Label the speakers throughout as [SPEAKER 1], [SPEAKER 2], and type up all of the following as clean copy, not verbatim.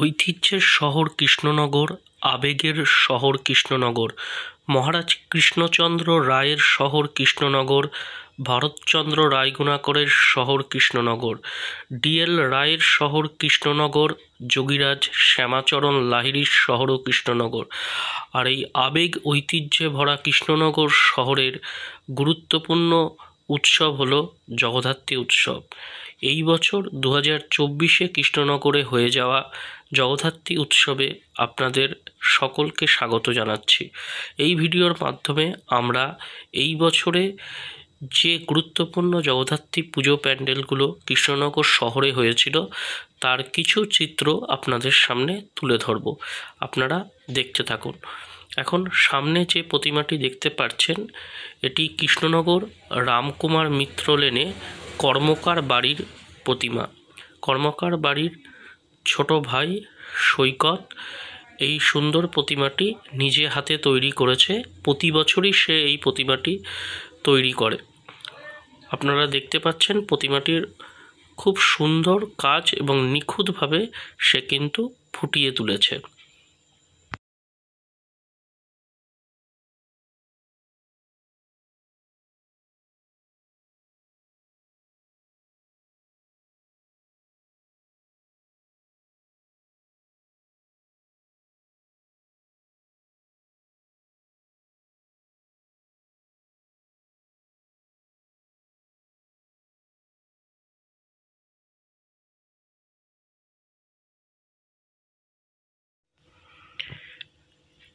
[SPEAKER 1] ঐতিহ্যের শহর কৃষ্ণনগর, আবেগের শহর কৃষ্ণনগর, মহারাজ কৃষ্ণচন্দ্র রায়ের শহর কৃষ্ণনগর, ভারতচন্দ্র রায়গুণাকরের শহর কৃষ্ণনগর, ডি.এল. রায়ের শহর কৃষ্ণনগর, যোগীরাজ শ্যামাচরণ লাহিড়ীর শহরও কৃষ্ণনগর। আর এই আবেগ ঐতিহ্যে ভরা কৃষ্ণনগর শহরের গুরুত্বপূর্ণ উৎসব হলো জগদ্ধাত্রী উৎসব। এই বছর 2024-এ কৃষ্ণনগরে হয়ে যাওয়া জগদ্ধাত্রী উৎসবে আপনাদের সকলকে স্বাগত জানাচ্ছি। এই ভিডিওর মাধ্যমে আমরা এই বছরে যে গুরুত্বপূর্ণ জগদ্ধাত্রী পুজো প্যান্ডেলগুলো কৃষ্ণনগর শহরে হয়েছিল তার কিছু চিত্র আপনাদের সামনে তুলে ধরব। আপনারা দেখতে থাকুন। এখন সামনে যে প্রতিমাটি দেখতে পাচ্ছেন এটি কৃষ্ণনগর রামকুমার মিত্র লেনে কর্মকার বাড়ির প্রতিমা। কর্মকার বাড়ির ছোট ভাই সৈকত এই সুন্দর প্রতিমাটি নিজে হাতে তৈরি করেছে। প্রতি বছরই সে এই প্রতিমাটি তৈরি করে। আপনারা দেখতে পাচ্ছেন প্রতিমাটির খুব সুন্দর কাজ এবং নিখুঁতভাবে সে কিন্তু ফুটিয়ে তুলেছে।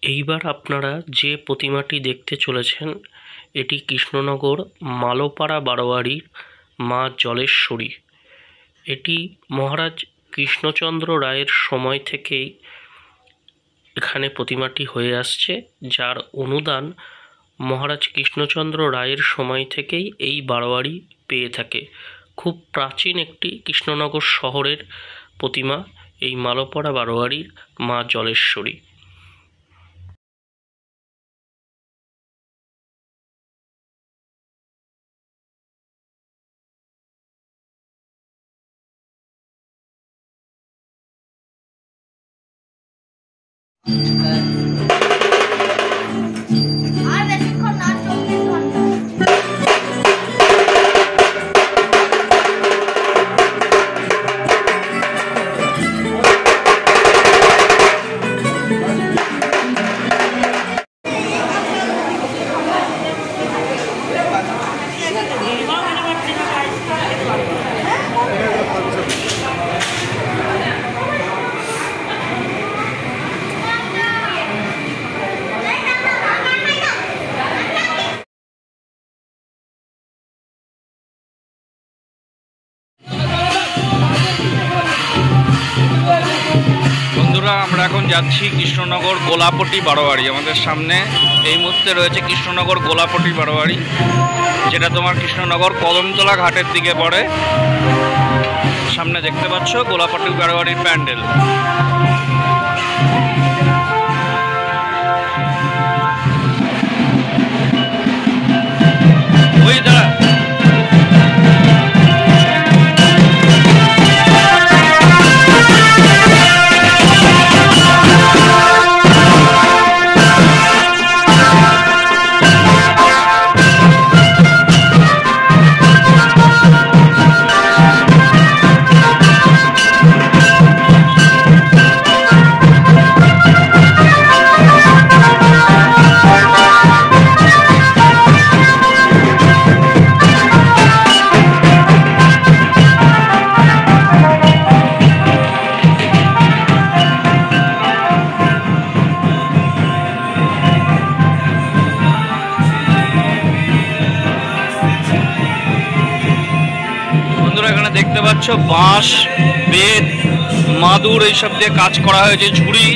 [SPEAKER 1] এইবার আপনারা যে প্রতিমাটি দেখতে চলেছেন এটি কৃষ্ণনগর মালোপাড়া বারোয়ারির মা জলেশ্বরী। এটি মহারাজ কৃষ্ণচন্দ্র রায়ের সময় থেকেই এখানে প্রতিমাটি হয়ে আসছে, যার অনুদান মহারাজ কৃষ্ণচন্দ্র রায়ের সময় থেকেই এই বারোয়ারি পেয়ে থাকে। খুব প্রাচীন একটি কৃষ্ণনগর শহরের প্রতিমা এই মালোপাড়া বারোয়ারির মা জলেশ্বরী।
[SPEAKER 2] আমরা এখন যাচ্ছি কৃষ্ণনগর গোলাপটি বারোয়ারি। আমাদের সামনে এই মুহূর্তে রয়েছে কৃষ্ণনগর গোলাপটি বারোয়ারি, যেটা তোমার কৃষ্ণনগর কদমতলা ঘাটের দিকে পড়ে। সামনে দেখতে পাচ্ছ গোলাপটি বারোয়ারির প্যান্ডেল। ওই দাঁড়া দেখতে পাচ্ছ বাঁশ, বেত, মাদুর এইসব দিয়ে কাজ করা হয়েছে, ঝুড়ি।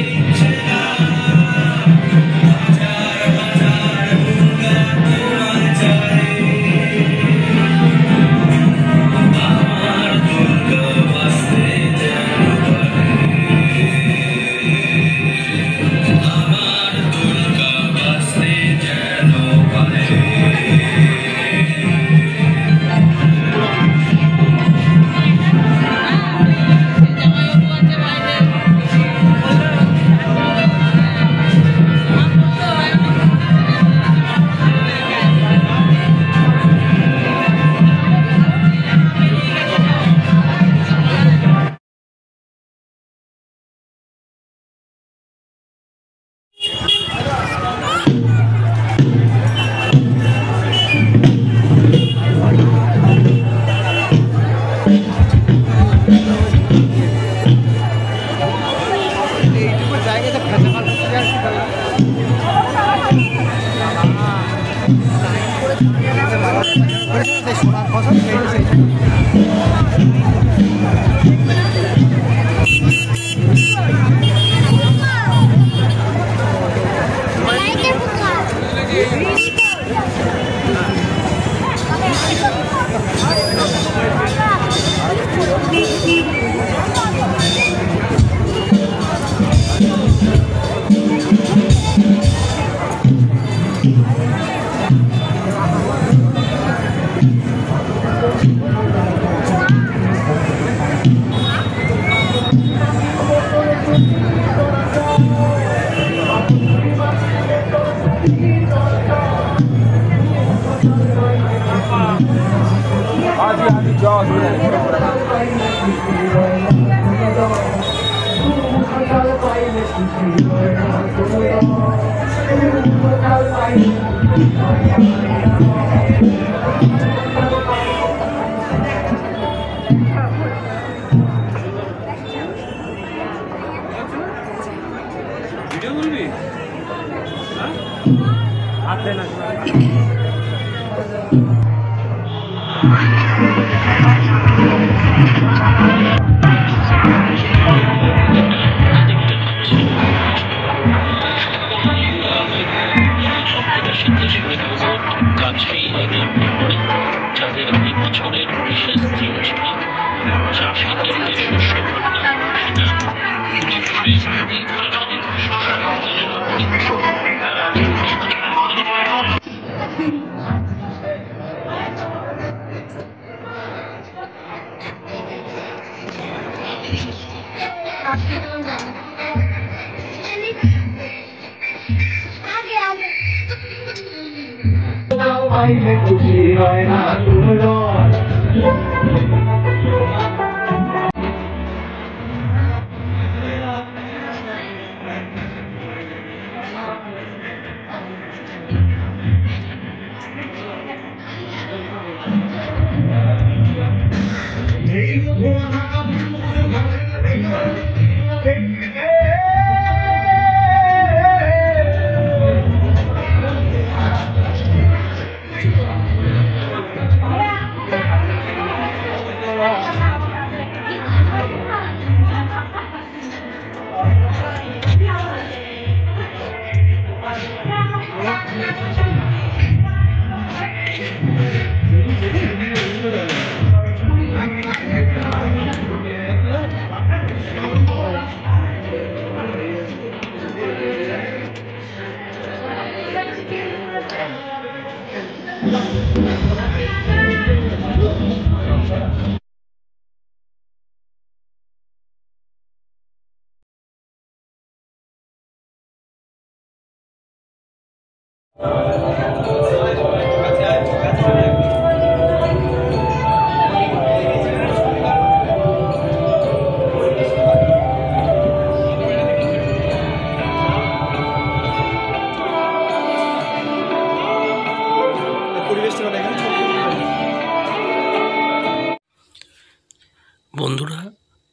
[SPEAKER 1] বন্ধুরা,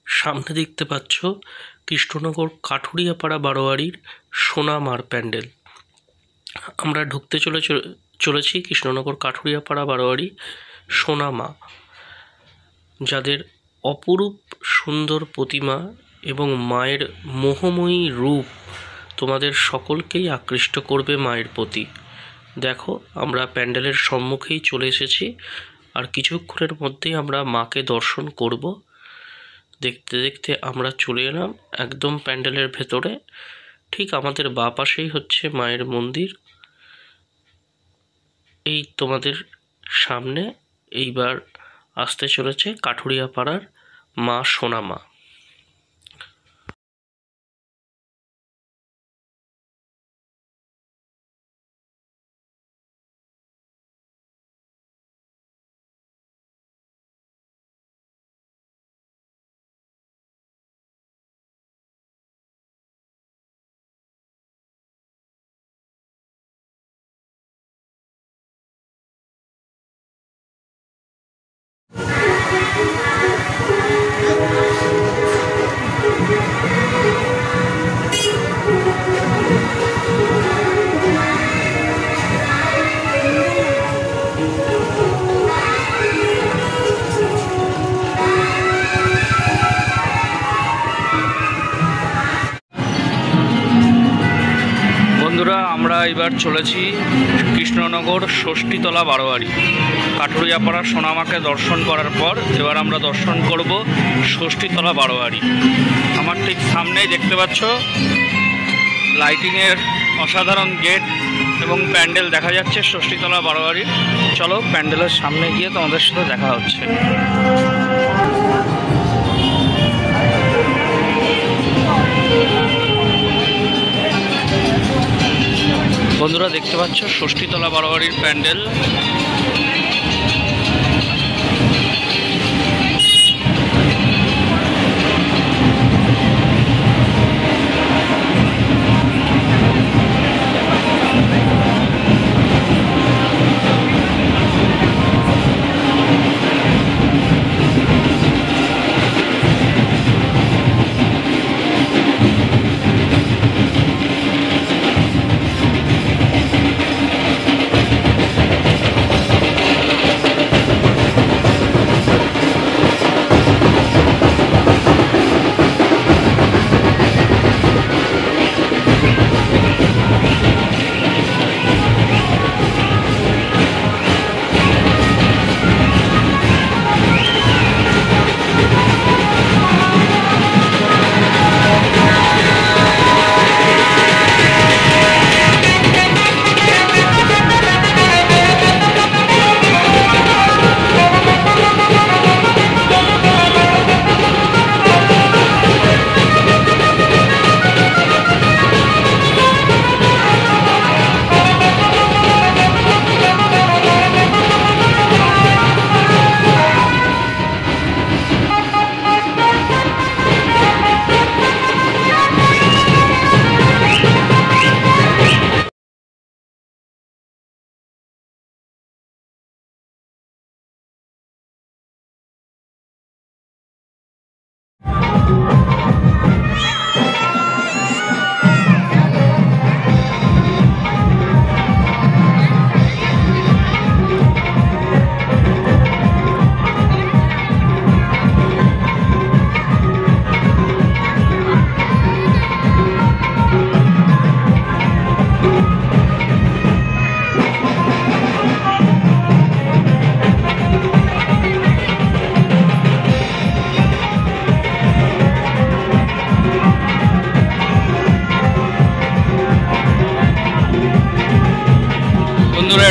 [SPEAKER 1] সামনে দেখতে পাচ্ছ কৃষ্ণনগর কাঠুরিয়াপাড়া বারোয়ারির সোনামার প্যান্ডেল। আমরা ঢুকতে চলেছি কৃষ্ণনগর কাঠুরিয়াপাড়া বারোয়ারি সোনামা, যাদের অপরূপ সুন্দর প্রতিমা এবং মায়ের মোহময়ী রূপ তোমাদের সকলকেই আকৃষ্ট করবে মায়ের প্রতি। দেখো, আমরা প্যান্ডেলের সম্মুখেই চলে এসেছি, আর কিছুক্ষণের মধ্যেই আমরা মাকে দর্শন করব। দেখতে দেখতে আমরা চলে এলাম একদম প্যান্ডেলের ভেতরে। ঠিক আমাদের বাঁ পাশেই হচ্ছে মায়ের মন্দির। এই তোমাদের সামনে এইবার আসতে চলেছে কাঠুরিয়াপাড়ার মা সোনামা।
[SPEAKER 2] বন্ধুরা, আমরা এবার চলেছি কৃষ্ণনগর ষষ্ঠীতলা বারোয়ারি। কাঠুরিয়াপাড়া সোনামাকে দর্শন করার পর এবার আমরা দর্শন করব ষষ্ঠীতলা বারোয়ারি। আমার ঠিক সামনেই দেখতে পাচ্ছ লাইটিংয়ের অসাধারণ গেট এবং প্যান্ডেল দেখা যাচ্ছে ষষ্ঠীতলা বারোয়ারি। চলো প্যান্ডেলের সামনে গিয়ে তোমাদের সাথে দেখা হচ্ছে। বন্ধুরা, দেখতে পাচ্ছ ষষ্ঠীতলা বারোয়ারির প্যান্ডেল।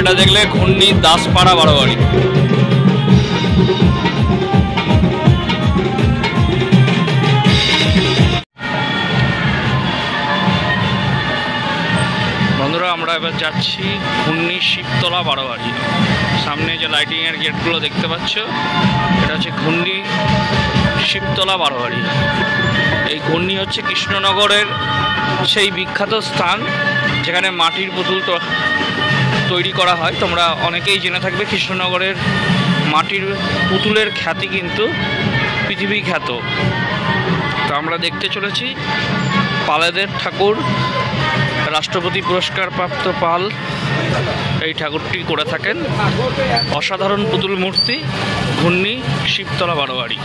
[SPEAKER 2] এটা দেখলে ঘূর্ণি দাসপাড়া বারোয়ারি। বন্ধুরা আমরা এবার যাচ্ছি ঘূর্ণি শিবতলা বারোয়ারি। সামনে যে লাইটিংয়ের গেটগুলো দেখতে পাচ্ছ, এটা হচ্ছে ঘূর্ণি শিবতলা বারোয়ারি। এই ঘূর্ণি হচ্ছে কৃষ্ণনগরের সেই বিখ্যাত স্থান যেখানে মাটির পুতুল তৈরি করা হয়। তোমরা অনেকেই জেনে থাকবে কৃষ্ণনগরের মাটির পুতুলের খ্যাতি কিন্তু পৃথিবী খ্যাত। তো আমরা দেখতে চলেছি পালেদের ঠাকুর, রাষ্ট্রপতি পুরস্কার প্রাপ্ত পাল এই ঠাকুরটি করে থাকেন। অসাধারণ পুতুল মূর্তি, ঘূর্ণি শিবতলা বারোয়ারি।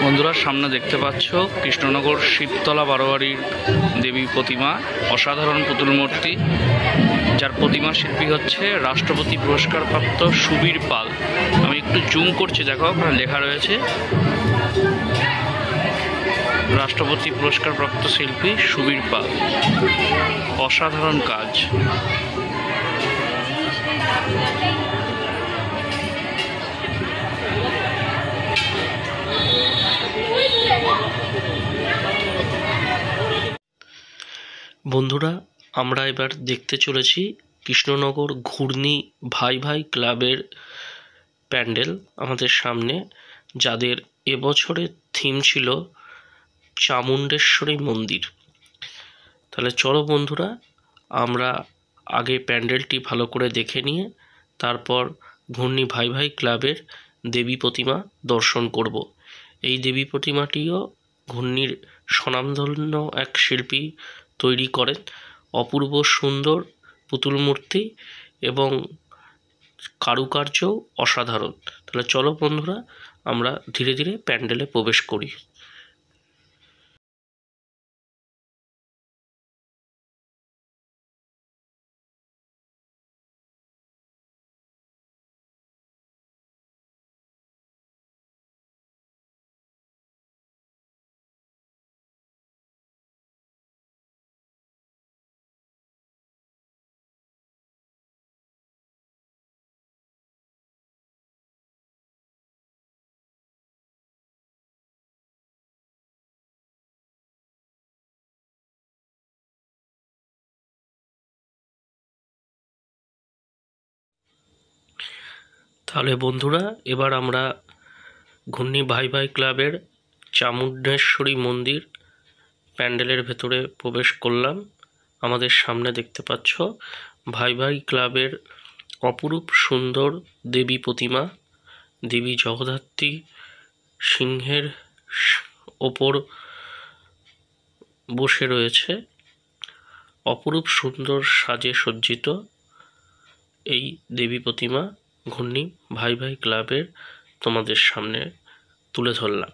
[SPEAKER 2] বন্ধুরা সামনে দেখতে পাচ্ছ কৃষ্ণনগর শিবতলা বারোয়ারির দেবী প্রতিমা, অসাধারণ পুতুল মূর্তি, যার প্রতিমা শিল্পী হচ্ছে রাষ্ট্রপতি পুরস্কার প্রাপ্ত সুবীর পাল। আমি একটু জুম করছি, দেখো ওখানে লেখা রয়েছে রাষ্ট্রপতি পুরস্কার প্রাপ্ত শিল্পী সুবীর পাল। অসাধারণ কাজ।
[SPEAKER 1] বন্ধুরা আমরা এবার দেখতে চলেছি কৃষ্ণনগর ঘূর্ণি ভাই ভাই ক্লাবের প্যান্ডেল আমাদের সামনে, যাদের এবছরের থিম ছিল চামুণ্ডেশ্বরী মন্দির। তাহলে চলো বন্ধুরা আমরা আগে প্যান্ডেলটি ভালো করে দেখে নিয়ে তারপর ঘূর্ণি ভাই ভাই ক্লাবের দেবী প্রতিমা দর্শন করব। এই দেবী প্রতিমাটিও ঘূর্ণির স্বনামধন্য এক শিল্পী তৈরি করেন। অপূর্ব সুন্দর পুতুল মূর্তি এবং কারুকার্যও অসাধারণ। তাহলে চলো বন্ধুরা আমরা ধীরে ধীরে প্যান্ডেলে প্রবেশ করি। তাহলে বন্ধুরা এবার আমরা ঘূর্ণি ভাই ভাই ক্লাবের চামুণ্ডেশ্বরী মন্দির প্যান্ডেলের ভেতরে প্রবেশ করলাম। আমাদের সামনে দেখতে পাচ্ছ ভাই ভাই ক্লাবের অপরূপ সুন্দর দেবী প্রতিমা। দেবী জগদ্ধাত্রী সিংহের ওপর বসে রয়েছে। অপরূপ সুন্দর সাজে সজ্জিত এই দেবী প্রতিমা ঘূর্ণি ভাই ভাই ক্লাবের তোমাদের সামনে তুলে ধরলাম।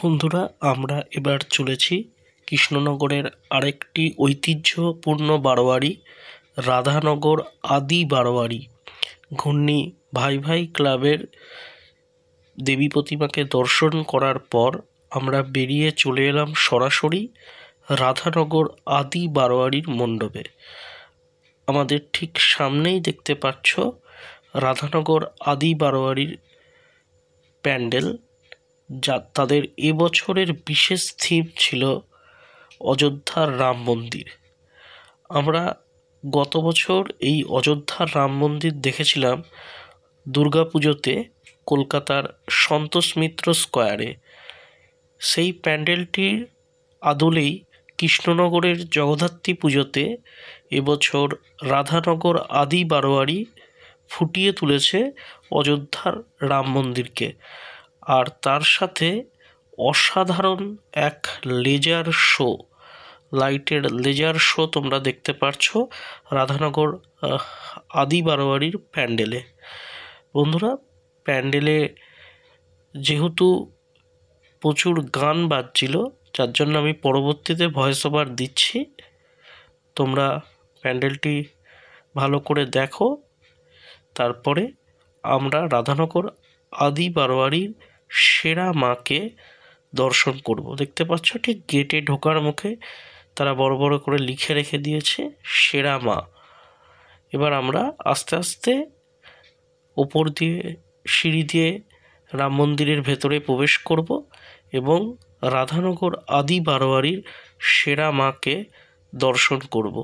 [SPEAKER 1] বন্ধুরা আমরা এবার চলেছি কৃষ্ণনগরের আরেকটি ঐতিহ্যপূর্ণ বারোয়ারি, রাধানগর আদি বারোয়ারি। ঘূর্ণি ভাই ভাই ক্লাবের দেবী প্রতিমাকে দর্শন করার পর আমরা বেরিয়ে চলে এলাম সরাসরি রাধানগর আদি বারোয়ারির মণ্ডপে। আমাদের ঠিক সামনেই দেখতে পাচ্ছ রাধানগর আদি বারোয়ারির প্যান্ডেল। যা তাদের এবছরের বিশেষ থিম ছিল অযোধ্যার রাম মন্দির। আমরা গত বছর এই অযোধ্যার রাম মন্দির দেখেছিলাম দুর্গাপুজোতে কলকাতার সন্তোষ মিত্র স্কোয়ারে। সেই প্যান্ডেলটির আদলেই কৃষ্ণনগরের জগদ্ধাত্রী পুজোতে এবছর রাধানগর আদি বারোয়ারি ফুটিয়ে তুলেছে অযোধ্যার রাম মন্দিরকে। আর তার সাথে অসাধারণ এক লেজার শো, লাইটের লেজার শো তোমরা দেখতে পাচ্ছ রাধানগর আদি বারোয়ারির প্যান্ডেলে। বন্ধুরা, প্যান্ডেলে যেহেতু প্রচুর গান বাজছিল, যার জন্য আমি পরবর্তীতে ভয়েস ওভার দিচ্ছি, তোমরা প্যান্ডেলটি ভালো করে দেখো। তারপরে আমরা রাধানগর আদি বারোয়ারির সেরা মাকে দর্শন করব। দেখতে পাচ্ছ ঠিক গেটে ঢোকার মুখে তারা বড় বড় করে লিখে রেখে দিয়েছে সেরা মা। এবার আমরা আস্তে আস্তে ওপর দিয়ে সিঁড়ি দিয়ে রাম মন্দিরের ভেতরে প্রবেশ করব এবং রাধানগর আদি বারোয়ারির সেরা মাকে দর্শন করব।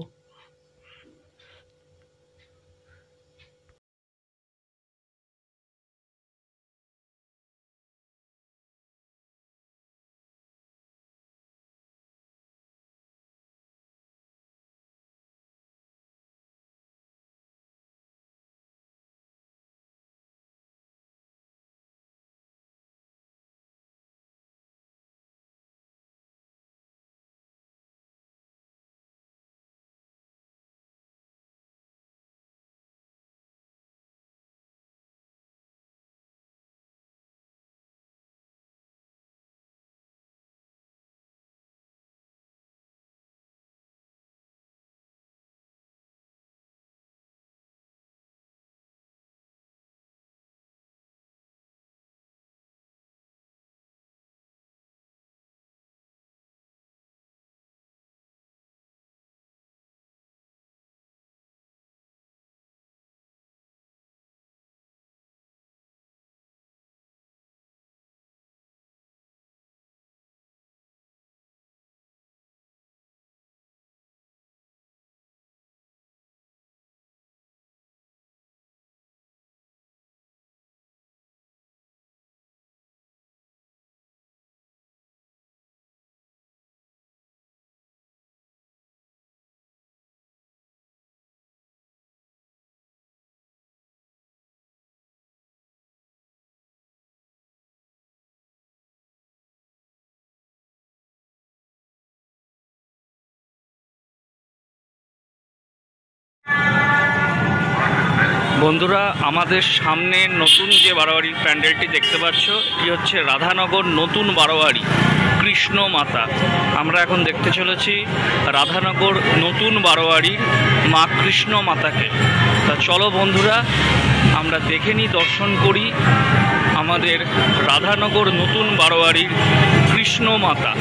[SPEAKER 2] বন্ধুরা, আমাদের সামনে নতুন যে বারোয়ারির প্যান্ডেলটি দেখতে পাচ্ছ, এটি হচ্ছে রাধানগর নতুন বারোয়ারি কৃষ্ণ মাতা। আমরা এখন দেখতে চলেছি রাধানগর নতুন বারোয়ারির মা কৃষ্ণ মাতাকে। তা চলো বন্ধুরা, আমরা দেখে নিই, দর্শন করি আমাদের রাধানগর নতুন বারোয়ারির কৃষ্ণ মাতা।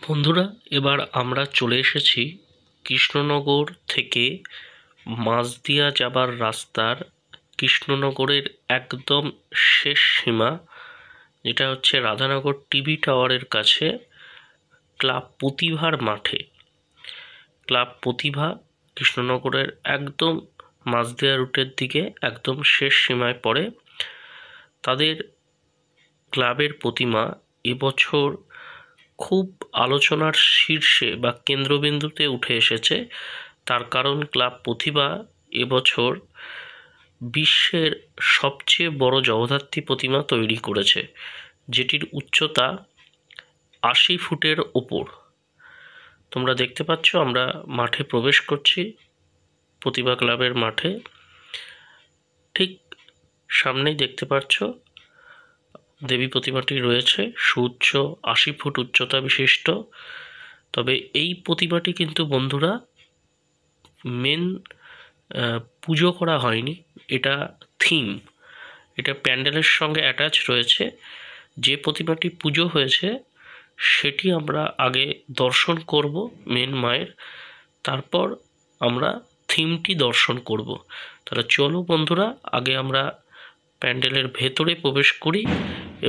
[SPEAKER 1] বন্ধুরা, এবার আমরা চলে এসেছি কৃষ্ণনগর থেকে মাঝদিয়া যাবার রাস্তার কৃষ্ণনগরের একদম শেষ সীমা, যেটা হচ্ছে রাধানগর টিভি টাওয়ারের কাছে ক্লাব প্রতিভার মাঠে। ক্লাব প্রতিভা কৃষ্ণনগরের একদম মাঝদিয়া রুটের দিকে একদম শেষ সীমায় পড়ে। তাদের ক্লাবের প্রতিমা এবছর খুব আলোচনার শীর্ষে বা কেন্দ্রবিন্দুতে উঠে এসেছে। তার কারণ ক্লাব প্রতিভা এবছর বিশ্বের সবচেয়ে বড় জগদ্ধাত্রী প্রতিমা তৈরি করেছে, যেটির উচ্চতা ৮০ ফুটের ওপর। তোমরা দেখতে পাচ্ছ, আমরা মাঠে প্রবেশ করছি, প্রতিভা ক্লাবের মাঠে। ঠিক সামনেই দেখতে পাচ্ছ দেবী প্রতিমাটি রয়েছে, সুউচ্চ ৮০ ফুট উচ্চতা বিশিষ্ট। তবে এই প্রতিমাটি কিন্তু বন্ধুরা মেন পুজো করা হয়নি, এটা থিম, এটা প্যান্ডেলের সঙ্গে অ্যাটাচ রয়েছে। যে প্রতিমাটি পুজো হয়েছে সেটি আমরা আগে দর্শন করব মেন মায়ের, তারপর আমরা থিমটি দর্শন করব। তাহলে চলো বন্ধুরা, আগে আমরা প্যান্ডেলের ভেতরে প্রবেশ করি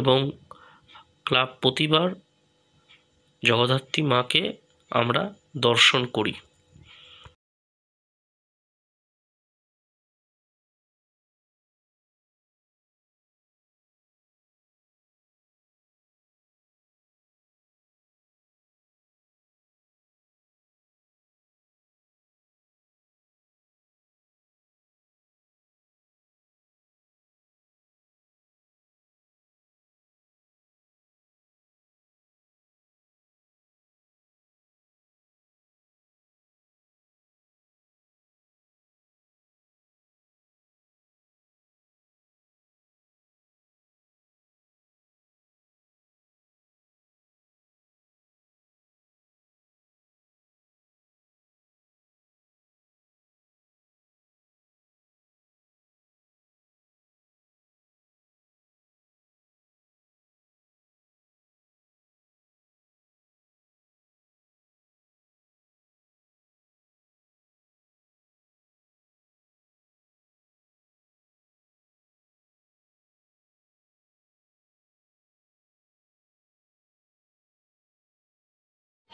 [SPEAKER 1] এবং ক্লাব প্রতিভার জগদ্ধাত্রী মাকে আমরা দর্শন করি।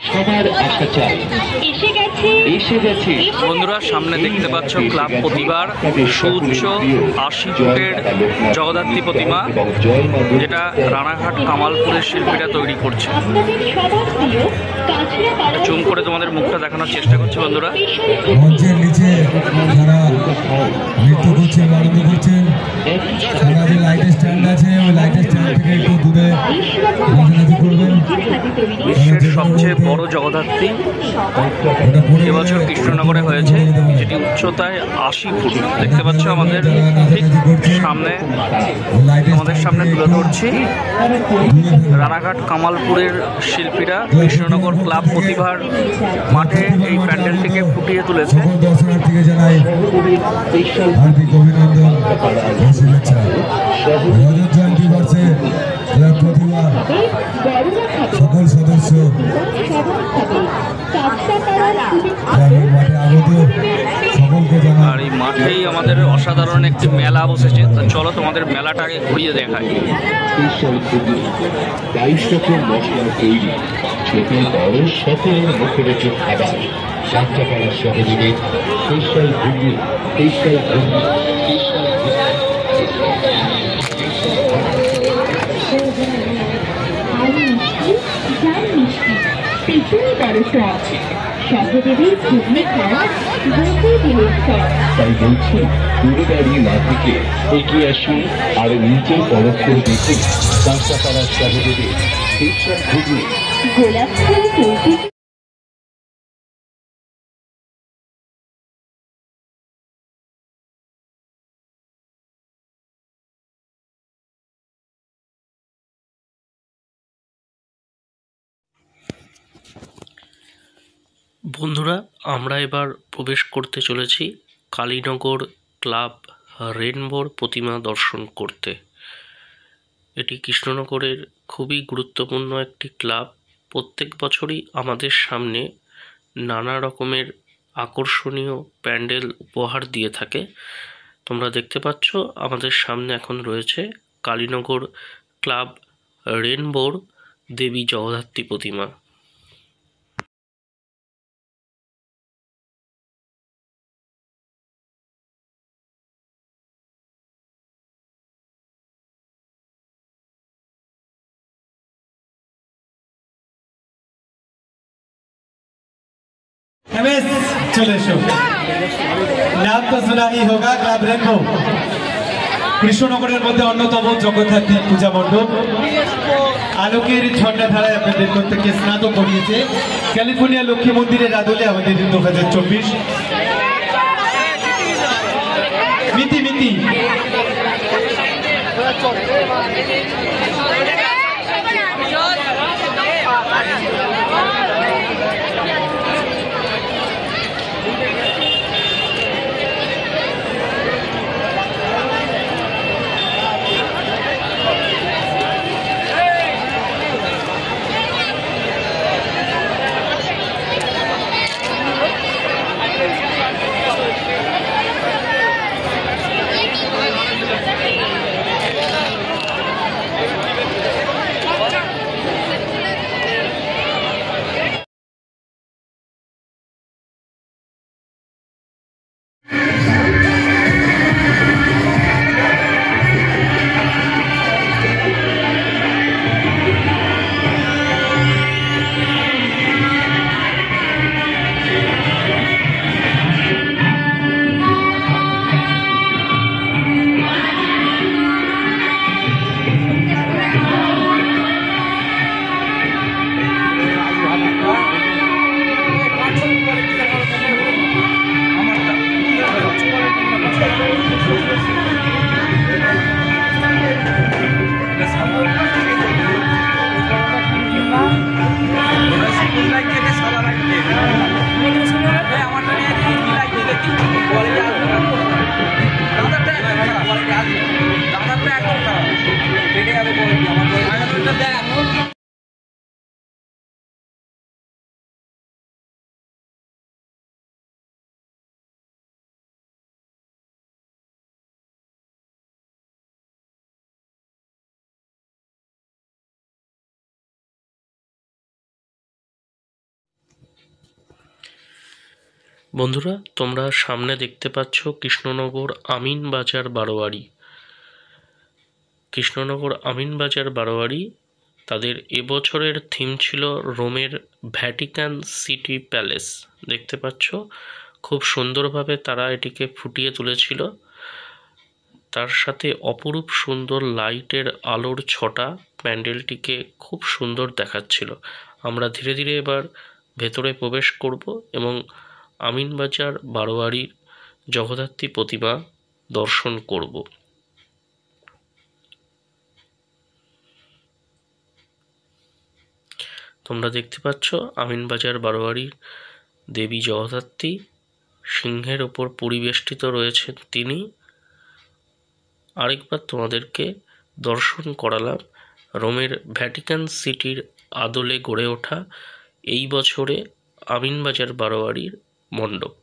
[SPEAKER 3] সবার একটা চাই এসে গেছে।
[SPEAKER 2] বন্ধুরা, সামনে দেখতে পাচ্ছ ক্লাব প্রতিভার সুউচ্চ ৮০ ফুটের জগদ্ধাত্রী প্রতিমা, যেটা রানাঘাট কামালপুরের শিল্পীরা তৈরি করছে। জুম করে তোমাদের মুখটা দেখানোর চেষ্টা করছি বন্ধুরা।
[SPEAKER 4] মঞ্চের নিচে যারা নৃত্য করছেন, আনন্দ করছেন, সামনে যে লাইটের স্ট্যান্ড আছে ওই লাইটের স্ট্যান্ড থেকে একটু দূরে নাচানাচি করবেন।
[SPEAKER 2] বিশ্বের সবচেয়ে বড় জগদ্ধাত্রী এবছর কৃষ্ণনগরে হয়েছে, যেটি উচ্চতায় ৮০ ফুট। দেখতে পাচ্ছ আমাদের ঠিক সামনে, আমাদের সামনে তুলে ধরছি রানাঘাট কামালপুরের শিল্পীরা কৃষ্ণনগর ক্লাব প্রতিভার মাঠে এই প্যান্ডেলটিকে ফুটিয়ে তুলেছে।
[SPEAKER 4] সকল দর্শনার্থীকে জানাই হার্দিক অভিনন্দন ও শুভেচ্ছা। রজত জয়ন্তী বর্ষে ক্লাব প্রতিভা সকল সদস্য ক্লাবের মাঠে আগত সকলকে জানাই।
[SPEAKER 2] আর এই মাঠেই আমাদের অসাধারণ একটি মেলা বসেছে। তা চলো তোমাদের মেলাটাকে ঘুরিয়ে দেখাই।
[SPEAKER 3] স্পেশাল ফুড 22 রকম মশলার তৈরি ছোট বড় সকলের মুখে রয়েছে খাবার। যাত্রাপাড়ার সহযোগে স্পেশাল ঘুগনি, স্পেশাল ঘুগনি, স্পেশাল তাই বলছি, দূরে দাঁড়িয়ে না থেকে এগিয়ে আসুন আর নিচে পরখ করে দেখুন যাত্রাপাড়ার সহযোগে স্পেশাল ঘুগনি।
[SPEAKER 1] বন্ধুরা, আমরা এবার প্রবেশ করতে চলেছি কালীনগর ক্লাব রেনবোর প্রতিমা দর্শন করতে। এটি কৃষ্ণনগরের খুবই গুরুত্বপূর্ণ একটি ক্লাব প্রত্যেক বছরই আমাদের সামনে নানা রকমের আকর্ষণীয় প্যান্ডেল উপহার দিয়ে থাকে। তোমরা দেখতে পাচ্ছ আমাদের সামনে এখন রয়েছে কালীনগর ক্লাব রেনবোর দেবী জগদ্ধাত্রী প্রতিমা।
[SPEAKER 5] एमएस चले शो नाम तो सुना ही होगा क्लब रेनबो কৃষ্ণনগরের মধ্যে অন্যতম জগদ্ধাত্রী পূজা মণ্ডপ আলোকের ঝর্ণাধারায় আপনাদের প্রত্যেককে স্নাত করিয়েছে ক্যালিফোর্নিয়া লক্ষ্মী মন্দিরের আদলে আমাদের 2024 মিতি মিতি
[SPEAKER 1] বন্ধুরা, তোমরা সামনে দেখতে পাচ্ছ কৃষ্ণনগর আমিনবাজার বারোয়ারি। কৃষ্ণনগর আমিনবাজার বারোয়ারি তাদের এবছরের থিম ছিল রোমের ভ্যাটিকান সিটি প্যালেস। দেখতে পাচ্ছ খুব সুন্দরভাবে তারা এটিকে ফুটিয়ে তুলেছিল। তার সাথে অপরূপ সুন্দর লাইটের আলোর ছটা প্যান্ডেলটিকে খুব সুন্দর দেখাচ্ছিল। আমরা ধীরে ধীরে এবার ভেতরে প্রবেশ করব এবং আমিনবাজার বারোয়ারির জগদ্ধাত্রী প্রতিমা দর্শন করব। তোমরা দেখতে পাচ্ছ আমিনবাজার বারোয়ারির দেবী জগদ্ধাত্রী সিংহের ওপর পরিবেষ্টিত রয়েছেন তিনি। আরেকবার তোমাদেরকে দর্শন করালাম রোমের ভ্যাটিকান সিটির আদলে গড়ে ওঠা এই বছরে আমিনবাজার বারোয়ারির মণ্ডপ।